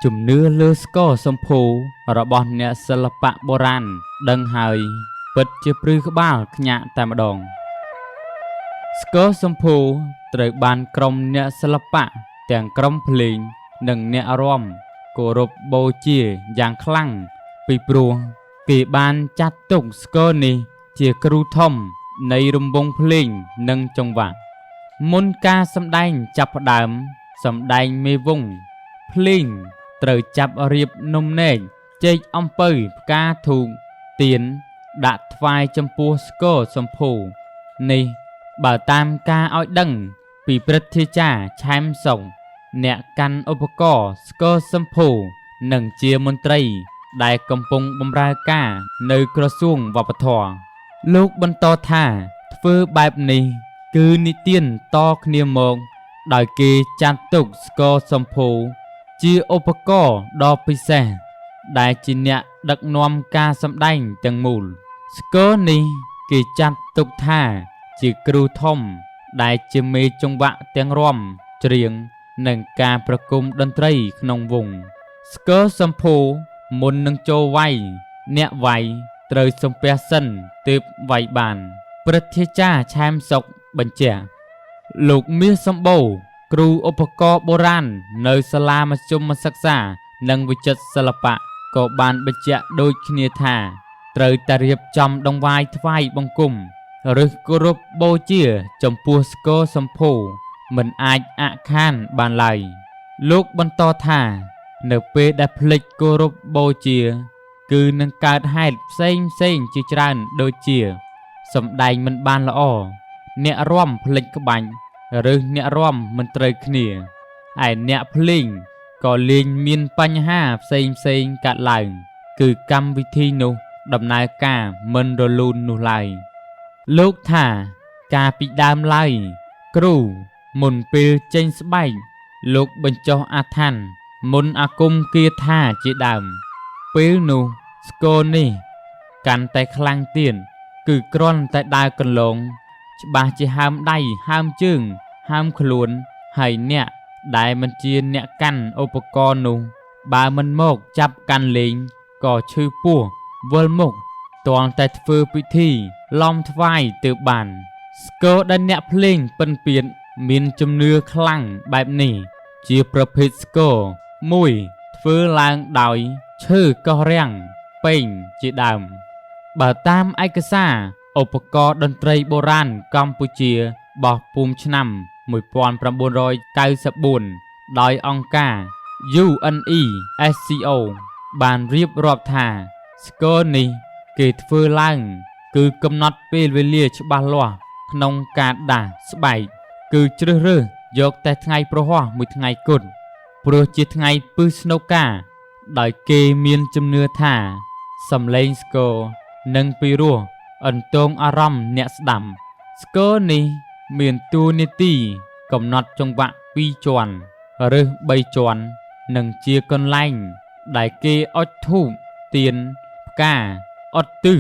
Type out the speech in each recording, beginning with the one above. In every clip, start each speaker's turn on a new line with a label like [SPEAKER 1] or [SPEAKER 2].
[SPEAKER 1] ជំនឿលើស្គរសម្ភូរបស់អ្នកសិល្បៈបុរាណដឹងហើយពិតជាព្រឺក្បាលខ្ញាក់តែម្ដងស្គរសម្ភូត្រូវបានក្រុមអ្នកសិល្បៈទាំងក្រុមភ្លេងនិងអ្នករាំគោរពបូជាយ៉ាងខ្លាំងពីព្រោះគេបានចាត់ទុកស្គរនេះជាគ្រូធំនៃរង្វង់ភ្លេងនិងចង្វាក់មុនការសម្ដែងចាប់ផ្ដើមសម្ដែងមេវង្សភ្លេងត្រូវចាប់រៀបនំនែកចេកអំពៅផ្កាធូបទៀនដាក់ថ្វាយចំពោះស្គរសម្ភូនេះបើតាមការឲ្យដឹងពីព្រឹទ្ធាចារ្យឆែមសុងអ្នកកាន់ឧបករណ៍ស្គរសម្ភូនិងជាមន្ត្រីដែលកំពុងបម្រើការនៅក្រសួងវប្បធម៌លោកបន្តថាធ្វើបែបនេះគឺនិទានតគ្នាមកដោយគេចាត់ទុកស្គរសម្ភូជាឧបករណ៍ដ៏ពិសេសដែលជាអ្នកដឹកនាំការសម្ដែងទាំងមូលស្គរនេះគេចាត់ទុកថាជាគ្រូធំដែលជាមេចង្វាក់ទាំងរាំច្រៀងនិងការប្រគំតន្ត្រីក្នុងវង់ស្គរសម្ភូមុននឹងចូលវាយអ្នកវាយត្រូវសំពះសិនទើបវាយបានព្រឹទ្ធាចារ្យឆែមសុកបញ្ជាក់លោកមាសសម្បូរគ្រូឧបករណ៍បុរាណនៅសាលាមធ្យមសិក្សានិងវិចិត្រសិល្បៈក៏បានបញ្ជាក់ដូចគ្នាថាត្រូវតែរៀបចំដង្វាយថ្វាយបង្គំឬគោរពបូជាចំពោះស្គរសម្ភូមិនអាចអាក់ខានបានឡើយលោកបន្តថានៅពេលដែលភ្លេចគោរពបូជាគឺនឹងកើតហេតុផ្សេងជាច្រើនដូចជាសម្ដែងមិនបានល្អអ្នករាំភ្លេចក្បាច់ឬអ្នករាំមិនត្រូវគ្នាឯអ្នកភ្លេងក៏លេងមានបញ្ហាផ្សេងកើតឡើងគឺកម្មវិធីនោះដំណើរការមិនរលូននោះឡើយលោកថាការពីដើមឡើយគ្រូមុនពេលចេញស្បែកលោកបញ្ចុះអាថ័ន្តមុនអាគមគាថាជាដើមពេលនោះស្គរនេះកាន់តែខ្លាំងទៀតគឺគ្រាន់តែដើរកន្លងច្បាស់ជាហើមដៃហើមជើងហើមខ្លួនហើយអ្នកដែលមិនជាអ្នកកាន់ឧបករណ៍នោះបើមិនមកចាប់កាន់លេងក៏ឈឺពោះវិលមុខទាល់តែធ្វើពិធីឡំថ្វាយទើបបានស្គរដែលអ្នកភ្លេងពិនពៀតមានជំនឿខ្លាំងបែបនេះជាប្រភេទស្គរមួយធ្វើឡើងដោយឈើកោះរាំងពេងជាដើមបើតាមឯកសារឧបករណ៍តន្ត្រីបុរាណកម្ពុជាបោះពុំឆ្នាំ1994ដោយអង្គការ UNESCO បានរៀបរាប់ថាស្គរនេះគេធ្វើឡើងគឺកំណត់ពេលវេលាច្បាស់លាស់ក្នុងការដាស់ស្បែកគឺជ្រើសរើសយកតែថ្ងៃប្រហ័សមួយថ្ងៃគត់ព្រោះជាថ្ងៃពឹសស្នូកាដោយគេមានជំនឿថាសំឡេងស្គរនិងពីរោះអន្ទងអារម្មណ៍អ្នកស្ដាប់ស្គរនេះមានតួនាទីកំណត់ចង្វាក់2ជាន់ឬ3ជាន់និងជាកន្លែងដែលគេអុជធូបទៀនផ្កាអុតទិស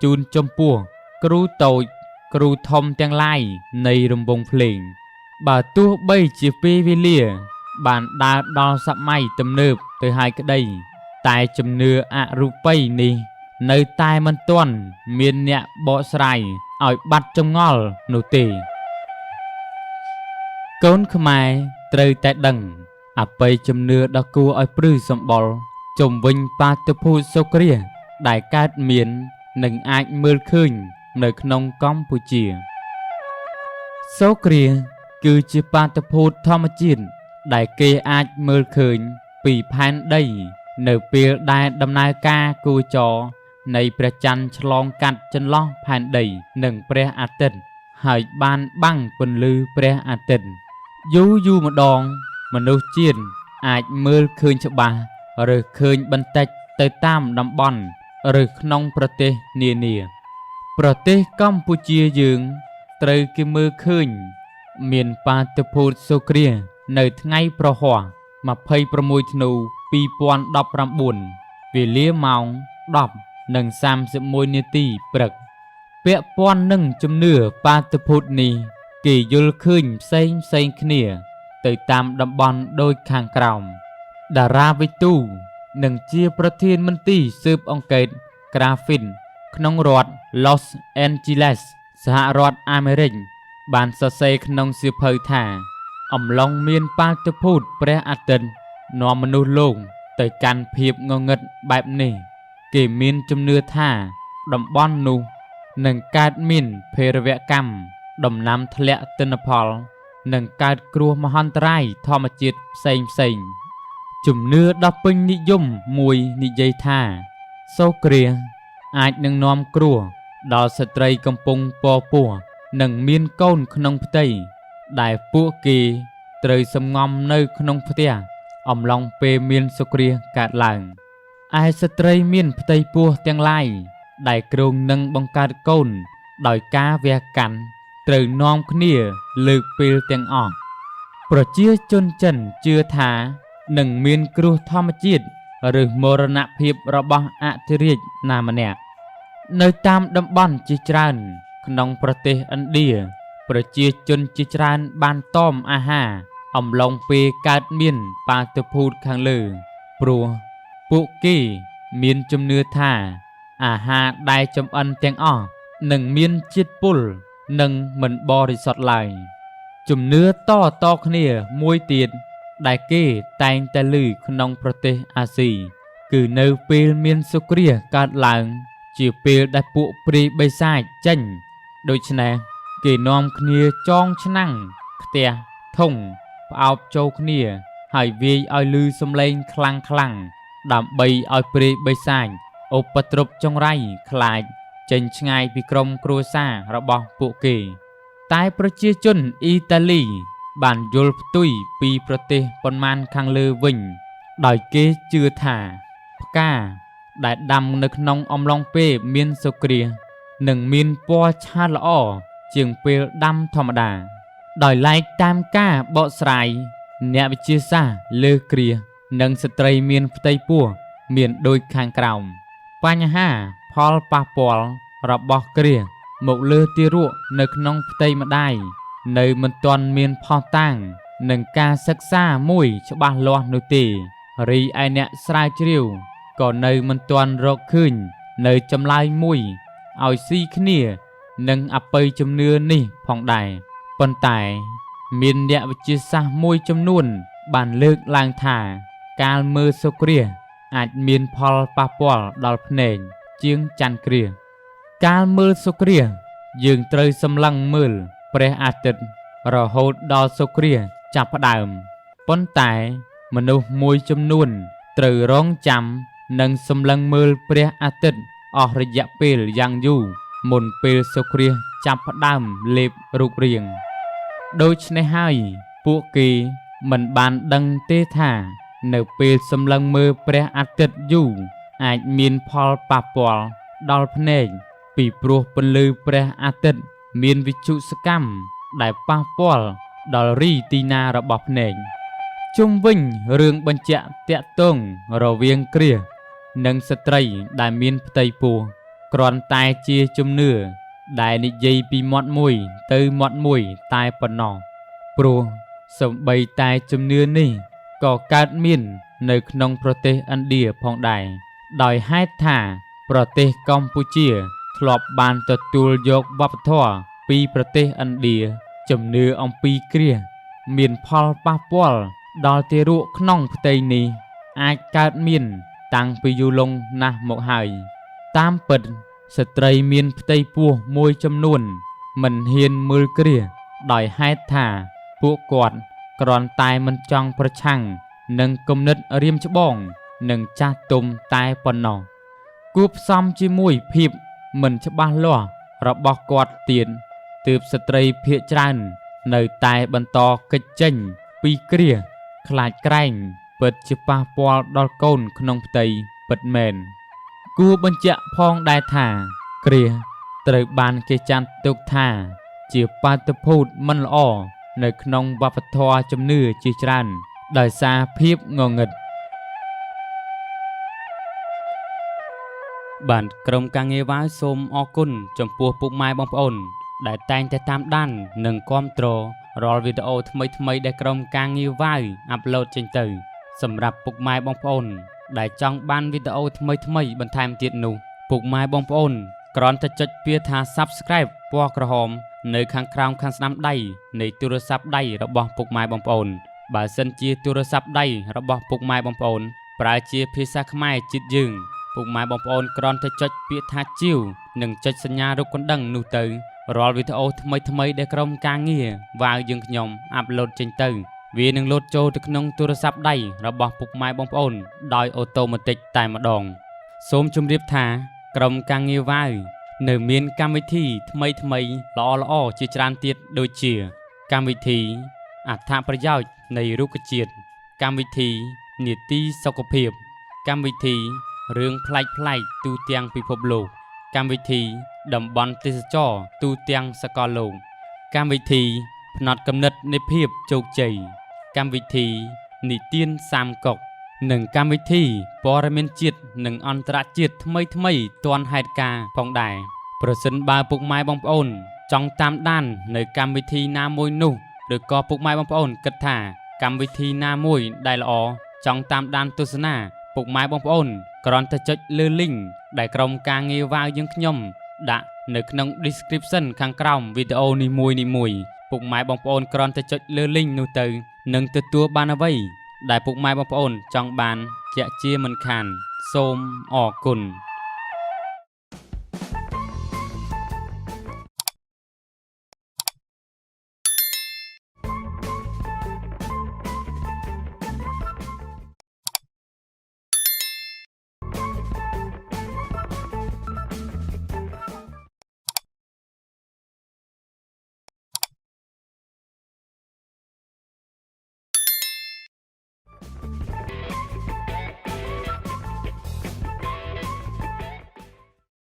[SPEAKER 1] ជូនចំពោះគ្រូតូចគ្រូធំទាំងឡាយនៃរង្វង់ភ្លេងបើទោះបីជាពេលវេលាបានដើរដល់សម័យទំនើបទៅហើយក្តីតែជំនឿអរូបីនេះនៅតែមិនទាន់មានអ្នកបកស្រាយឲ្យបាត់ចម្ងល់នោះទេកូនខ្មែរត្រូវតែដឹងអបិយជំនឿដ៏គួរឲ្យព្រឺសម្បុរជំវិញបាតុភូតសូរ្យដែលកើតមាននិងអាចមើលឃើញនៅក្នុងកម្ពុជាសូរ្យគឺជាបាតុភូតធម្មជាតិដែលគេអាចមើលឃើញពីផែនដីនៅពេលដែលដំណើរការគូចរនៃព្រះច័ន្ទឆ្លងកាត់ចន្លោះផែនដីនិងព្រះអាទិត្យហើយបានបាំងពន្លឺព្រះអាទិត្យយូរម្ដងមនុស្សជាតិអាចមើលឃើញច្បាស់ឬឃើញបន្តិចទៅតាមតំបន់ឬក្នុងប្រទេសនានាប្រទេសកម្ពុជាយើងត្រូវគេមើលឃើញមានបាតុភូតសូរ្យនៅថ្ងៃប្រហ័ស26ធ្នូ2019វេលាម៉ោង 10:31 នាទីព្រឹកពាក់ព័ន្ធនឹងជំនឿបាតុភូតនេះគេយល់ឃើញផ្សេងគ្នាទៅតាមតំបន់ដូចខាងក្រោម តារាវិទូនឹងជាប្រធានមន្ទីរស៊ើបអង្កេតក្រាហ្វិនក្នុងរដ្ឋ Los Angeles សហរដ្ឋអាមេរិកបានសរសេរក្នុងសៀវភៅថាអំឡុងមានបាតុភូតព្រះអាទិត្យនាំមនុស្សលោកទៅកាន់ភាពងងឹតបែបនេះគេមានជំនឿថាតំបន់នោះនឹងកើតមានភេរវកម្មដំណាំធ្លាក់ទិន្នផលនិងកើតគ្រោះមហន្តរាយធម្មជាតិផ្សេងជំនឿដ៏ពេញនិយមមួយនិយាយថាសូរ្យគ្រាសអាចនឹងនាំគ្រោះដល់ស្ត្រីកំពុងពពោះនិងមានកូនក្នុងផ្ទៃដែលពួកគេត្រូវសំងំនៅក្នុងផ្ទះអំឡុងពេលមានសូរ្យគ្រាសកើតឡើងឯស្ត្រីមានផ្ទៃពោះទាំងឡាយដែលគ្រោងនឹងបង្កើតកូនដោយការវះកាន់ត្រូវនាំគ្នាលើកពេលទាំងអស់ប្រជាជនចិនជឿថានឹងមានគ្រោះធម្មជាតិឬមរណភាពរបស់អធិរាជណាម្នាក់នៅតាមតំបន់ជាច្រើនក្នុងប្រទេសឥណ្ឌាប្រជាជនជាច្រើនបានតមអាហារអំឡុងពេលកើតមានបាតុភូតខាងលើព្រោះពួកគេមានជំនឿថាអាហារដែលចម្អិនទាំងអស់នឹងមានជាតិពុលនិងមិនបរិសុទ្ធឡើយជំនឿតគ្នាមួយទៀតដែលគេតែងតែឮក្នុងប្រទេសអាស៊ីគឺនៅពេលមានសូរ្យគ្រាសកើតឡើងជាពេលដែលពួកព្រាយបិសាចចេញដូច្នេះគេនាំគ្នាចងឆ្នាំងខ្ទះធុងផ្អោបចូលគ្នាហើយវាយឲ្យឮសំឡេងខ្លាំងដើម្បីឲ្យព្រាយបិសាចឧបទ្រពចង្រៃខ្លាចចេញឆ្ងាយពីក្រុមគ្រួសាររបស់ពួកគេតែប្រជាជនអ៊ីតាលីបានយល់ផ្ទុយពីប្រទេសប៉ុន្មានខាងលើវិញដោយគេជឿថាផ្កាដែលដាំនៅក្នុងអំឡុងពេលមានសូរ្យគ្រាសនឹងមានពណ៌ឆើតល្អជាងពេលដាំធម្មតាដោយឡែកតាមការបកស្រាយអ្នកវិទ្យាសាស្ត្រលើគ្រាសនិងស្ត្រីមានផ្ទៃពោះមានដូចខាងក្រោមបញ្ហាផលប៉ះពាល់របស់គ្រាសមកលើទារកនៅក្នុងផ្ទៃម្ដាយនៅមិនទាន់មានផុសតាងនិងការសិក្សាមួយច្បាស់លាស់នោះទេរីឯអ្នកស្រាវជ្រាវក៏នៅមិនទាន់រកឃើញនៅចម្លើយមួយឲ្យស៊ីគ្នានឹងអបិយជំនឿនេះផងដែរប៉ុន្តែមានអ្នកវិទ្យាសាស្ត្រមួយចំនួនបានលើកឡើងថាការមើលសូរ្យគ្រាសអាចមានផលប៉ះពាល់ដល់ភ្នែកជាងច័ន្ទគ្រាសការមើលសូរ្យគ្រាសយើងត្រូវសម្លឹងមើលព្រះអាទិត្យរហូតដល់សូរ្យគ្រាសចាប់ផ្ដើមប៉ុន្តែមនុស្សមួយចំនួនត្រូវរងចាំនិងសម្លឹងមើលព្រះអាទិត្យអស់រយៈពេលយ៉ាងយូរមុនពេលសូរ្យគ្រាសចាប់ផ្ដើមលេបរូបរាងដូច្នេះហើយពួកគេមិនបានដឹងទេថានៅពេលសម្លឹងមើលព្រះអាទិត្យយូរអាចមានផលប៉ះពាល់ដល់ភ្នែកពីព្រោះពន្លឺព្រះអាទិត្យមានវិទ្យុសកម្មដែលប៉ះពាល់ដល់រីទីណារបស់ភ្នែកជុំវិញរឿងបញ្ជាក់តាក់ទងរវាងគ្រាសនិងស្ត្រីដែលមានផ្ទៃពោះគ្រាន់តែជាជំនឿដែលនិយាយពីមាត់មួយទៅមាត់មួយតែប៉ុណ្ណោះព្រោះសូម្បីតែជំនឿនេះក៏កើតមាននៅក្នុងប្រទេសឥណ្ឌាផងដែរដោយហេតុថាប្រទេសកម្ពុជាធ្លាប់បានទទួលយកវប្បធម៌ពីប្រទេសឥណ្ឌាជំនឿអំពីគ្រាសមានផលប៉ះពាល់ដល់ទារកក្នុងផ្ទៃនេះអាចកើតមានតាំងពីយូរលង់ណាស់មកហើយតាមពិតស្ត្រីមានផ្ទៃពោះមួយចំនួនមិនហ៊ានមើលគ្រាសដោយហេតុថាពួកគាត់គ្រាន់តែមិនចង់ប្រឆាំងនឹងគំនិតរៀមច្បងនិងចាស់ទុំតែប៉ុណ្ណោះគួបផ្សំជាមួយភាពមិនច្បាស់លាស់របស់គាត់ទៀតទើបស្ត្រីភាគច្រើននៅតែបន្តគេចចេញពីគ្រាសខ្លាចក្រែងពិតជាប៉ះពាល់ដល់កូនក្នុងផ្ទៃពិតមែនគួរបញ្ជាក់ផងដែរថាគ្រាសត្រូវបានគេចាត់ទុកថាជាបាតុភូតមិនល្អនៅក្នុងវប្បធម៌ជំនឿជាច្រើនដោយសារភាពងងឹតបានក្រុមការងារវ៉ាវសូមអរគុណចំពោះពុកម៉ែបងប្អូនដែលតែងតែតាមដាននិងគាំទ្ររាល់វីដេអូថ្មីដែលក្រុមការងារវ៉ាវអាប់ឡូតចេញទៅ សម្រាប់ពុកម៉ែបងប្អូនដែលចង់បានវីដេអូថ្មីៗបន្ថែមទៀតនោះពុកម៉ែបងប្អូនគ្រាន់តែចុចពាក្យថា Subscribe ពណ៌ក្រហមនៅខាងក្រោមខាងស្ដាំដៃនៃទូរស័ព្ទដៃរបស់ពុកម៉ែបងប្អូនបើសិនជាទូរស័ព្ទដៃរបស់ពុកម៉ែបងប្អូនប្រើជាភាសាខ្មែរជាតិយើងពុកម៉ែបងប្អូនគ្រាន់តែចុចពាក្យថាជាវនិងចុចសញ្ញារូបកណ្ដឹងនោះទៅរាល់វីដេអូថ្មីៗដែលក្រុមការងារវាវយើងខ្ញុំអាប់ឡូតចេញទៅវានឹងលោតចូលទៅក្នុងទូរស័ព្ទដៃរបស់ពុកម៉ែបងប្អូនដោយអូតូម៉ាទិកតែម្ដងសូមជម្រាបថាក្រុមការងារវាវនៅមានកម្មវិធីថ្មីៗល្អៗជាច្រើនទៀតដូចជាកម្មវិធីអត្ថប្រយោជន៍នៃរុក្ខជាតិកម្មវិធីនីតិសុខភាពកម្មវិធីរឿងប្លែកៗទូទាំងពិភពលោកកម្មវិធីតំបន់ទេសចរទូទាំងសកលលោកកម្មវិធីផ្នែកកំណត់នៃភាពជោគជ័យកម្មវិធីនិទានសាមកុកនិងកម្មវិធីព័ត៌មានជាតិនិងអន្តរជាតិថ្មីៗទាន់ហេតុការណ៍ផងដែរប្រសិនបើពុកម៉ែបងប្អូនចង់តាមដាននៅកម្មវិធីណាមួយនោះឬក៏ពុកម៉ែបងប្អូនគិតថាកម្មវិធីណាមួយដែលល្អចង់តាមដានទស្សនាពុកម៉ែបងប្អូនគ្រាន់តែចុចលើ link ដែលក្រុមការងារវាវយើងខ្ញុំដាក់នៅក្នុង description ខាងក្រោមវីដេអូនីមួយៗពុកម៉ែបងប្អូនគ្រាន់តែចុចលើ link នោះទៅនឹងទទួលបានអ្វីដែលពុកម៉ែបងប្អូនចង់បានជាក់ជាមិនខានសូមអរគុណ